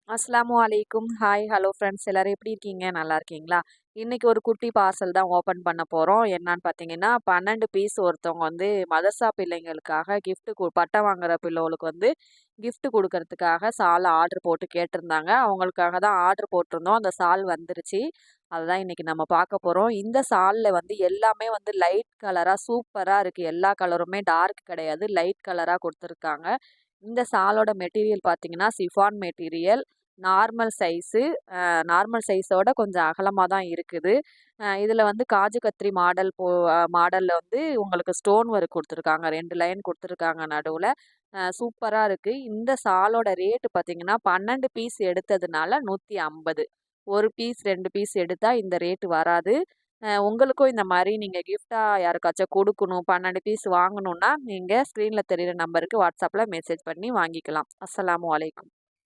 அஸ்ஸலாமு அலைக்கும். Hi, hello friends எல்லாரும் எப்படி இருக்கீங்க? நல்லா இருக்கீங்களா? இன்னைக்கு ஒரு குட்டி பார்சல் தான் ஓப்பன் பண்ண போறோம். என்னன்னு பார்த்தீங்கன்னா, 12 பீஸ் ஒருத்தவங்க வந்து மதர்சா பிள்ளைங்களுக்காக பட்டம் வாங்குற பிள்ளைகளுக்கு வந்து கிஃப்ட் குடுக்கறதுக்காக சால் ஆர்டர் போட்டு கேட்டிருந்தாங்க. அவங்களுக்காக தான் ஆர்டர் போட்டிருந்தோம். அந்த சால் வந்துருச்சு. அதுதான் இன்னைக்கு நம்ம பார்க்க போறோம். இந்த சால்ல வந்து எல்லாமே வந்து லைட் கலரா சூப்பரா இருக்கு. எல்லா கலருமே டார்க் கிடையாது. லைட் கலரா குடுத்துருக்காங்க. இந்த சாலோட மெட்டீரியல் பார்த்தீங்கன்னா, chiffon material. Normal size. Normal சைஸோட கொஞ்சம் அகலமா தான் இருக்குது. இதில வந்து காஜு கத்ரி மாடல்ல வந்து உங்களுக்கு ஸ்டோன் ஒர்க் குடுத்துருக்காங்க. 2 லைன் குடுத்துருக்காங்க நடுவுல. சூப்பரா இருக்கு. இந்த சாலோட ரேட் பார்த்தீங்கன்னா, 12 பீஸ் எடுத்ததுனால 150. 1 பீஸ், 2 பீஸ் எடுத்தா இந்த ரேட் வராது. உங்களுக்கும் இந்த மாரி நீங்க கிஃப்ட்டா யாருக்காச்சும் குடுக்கணும், 12 பீஸ் வாங்கணும்னா, நீங்க ஸ்க்ரீன்ல தெரியிற நம்பருக்கு WhatsAppல மெசேஜ் பண்ணி வாங்கிக்கலாம். அஸ்ஸலாமு அலைக்கும்.